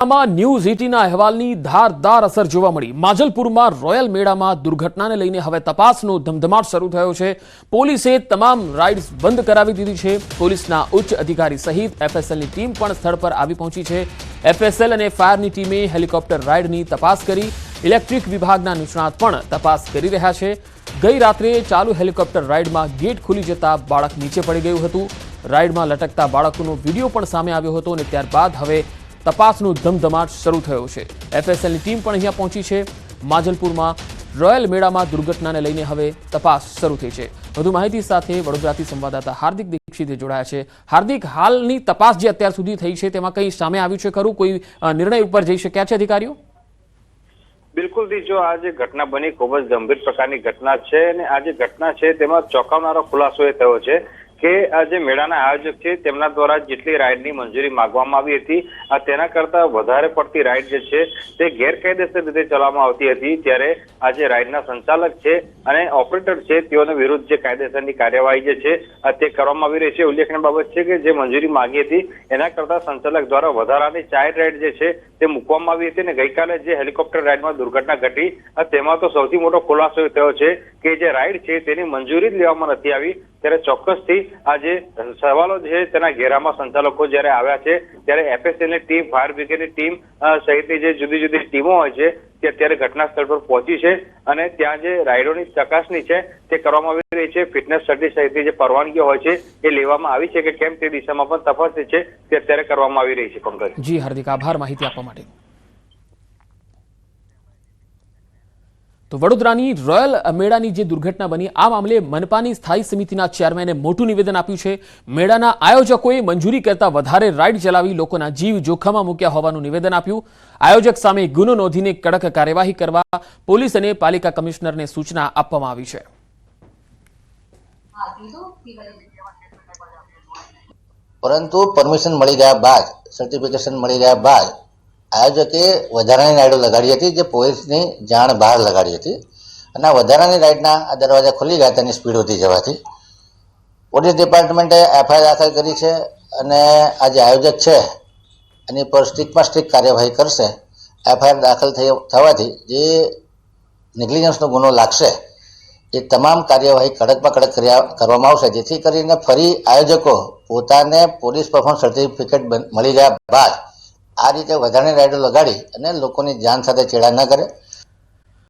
News 18ના અહેવાલની ધારદાર અસર જોવા મળી। માજલપુરમાં રોયલ મેળામાં દુર્ઘટનાને લઈને હવે તપાસનો ધમધમાટ શરૂ થયો છે। પોલીસે તમામ રાઇડ્સ બંધ કરાવી દીધી છે। પોલીસના ઉચ્ચ અધિકારી સહિત એફએસએલની ટીમ પણ સ્થળ પર આવી પહોંચી છે। એફએસએલ અને ફાયરની ટીમે હેલિકોપ્ટર રાઇડની તપાસ કરી। ઇલેક્ટ્રિક વિભાગના નિષ્ણાત પણ તપાસ કરી રહ્યા છે। ગઈ રાત્રે ચાલુ હેલિકોપ્ટર રાઇડમાં ગેટ ખુલી જતા બાળક નીચે પડી ગયું હતું। રાઇડમાં લટકતા બાળકનો વિડીયો પણ સામે આવ્યો હતો અને ત્યારબાદ હવે તપાસનો ધમધમાટ શરૂ થયો છે। એફએસએલની ટીમ પણ અહીંયા પહોંચી છે। માજલપુરમાં રોયલ મેળામાં દુર્ઘટનાને લઈને હવે તપાસ શરૂ થઈ છે। વધુ માહિતી સાથે વડોદરાથી સંવાદદાતા હાર્દિક દીક્ષિત જોડાયા છે। હાર્દિક, હાલની તપાસ જે અત્યાર સુધી થઈ છે તેમાં કંઈ સામે આવ્યું છે ખરું? કોઈ નિર્ણય ઉપર જઈ શક્યા છે અધિકારીઓ? બિલકુલ જી, જો આ જે ઘટના બની ખૂબ જ ગંભીર પ્રકારની ઘટના છે અને આ જે ઘટના છે તેમાં ચોંકાવનારો ખુલાસો એ થયો છે કે આ જે મેળાના આયોજક છે તેમના દ્વારા જેટલી રાઇડની મંજૂરી માંગવામાં આવી હતી તેના કરતા વધારે પડતી રાઇડ જે છે તે ગેરકાયદેસર રીતે ચલાવવામાં આવતી હતી। ત્યારે આ જે રાઇડના સંચાલક છે અને ઓપરેટર છે તેઓને વિરુદ્ધ જે કાયદેસરની કાર્યવાહી જે છે તે કરવામાં આવી રહી છે। ઉલ્લેખનીય બાબત છે કે જે મંજૂરી માંગી હતી એના કરતા સંચાલક દ્વારા વધારાની 4 રાઇડ જે છે તે મૂકવામાં આવી હતી અને ગઈકાલે જે હેલિકોપ્ટર રાઇડમાં દુર્ઘટના ઘટી તેમાં તો સૌથી મોટો ખુલાસો થયો છે કે જે રાઇડ છે તેની મંજૂરી જ લેવામાં નથી આવી। ત્યારે ચોક્કસથી આ જે સવાલો છે તેના ઘેરામાં સંચાલકો જ્યારે આવ્યા છે ત્યારે એફએસએલની ટીમ, ફાયર બ્રિગેડની ટીમ સહિતની જે જુદી જુદી ટીમો હોય છે તે અત્યારે ઘટના સ્થળ પર પહોંચી છે અને ત્યાં જે રાઇડોની ચકાસણી છે તે કરવામાં આવી રહી છે। ફિટનેસ સર્ટિ સહિતની જે પરવાનગીઓ હોય છે એ લેવામાં આવી છે કે કેમ તે દિશામાં પણ તપાસ છે તે અત્યારે કરવામાં આવી રહી છે। પંકજ જી હાર્દિક, આભાર માહિતી આપવા માટે। તો વડોદરાની રોયલ મેળાની જે દુર્ઘટના બની આ મામલે મનપાની સ્થાયી સમિતિના ચેરમેને મોટું નિવેદન આપ્યું છે। મેળાના આયોજકોએ મંજૂરી કરતા વધારે રાઇડ ચલાવી લોકોના જીવ જોખમમાં મૂક્યા હોવાનું નિવેદન આપ્યું। આયોજક સામે ગુનો નોંધીને કડક કાર્યવાહી કરવા પોલીસ અને પાલિકા કમિશનરને સૂચના આપવામાં આવી છે। પરંતુ પરમિશન મળી ગયા બાદ, સર્ટિફિકેશન મળી ગયા બાદ આયોજકે વધારાની રાઇડો લગાડી હતી જે પોલીસની જાણ બહાર લગાડી હતી અને વધારાની રાઇડના આ દરવાજા ખુલી ગયા તેની સ્પીડ વધી જવાથી પોલીસ ડિપાર્ટમેન્ટે એફઆઈઆર દાખલ કરી છે અને આ જે આયોજક છે એની પર સ્ટ્રિક્ટમાં સ્ટ્રિક્ટ કાર્યવાહી કરશે। એફઆઈઆર દાખલ થવાથી જે નેગ્લિજન્સનો ગુનો લાગશે એ તમામ કાર્યવાહી કડકમાં કડક કરવામાં આવશે જેથી કરીને ફરી આયોજકો પોતાને પોલીસ પરફોર્મન્સ સર્ટિફિકેટ મળી ગયા બાદ આ રીતે વધારાની રાઇડો લગાડી અને લોકોની જાન સાથે ચેડા ન કરે।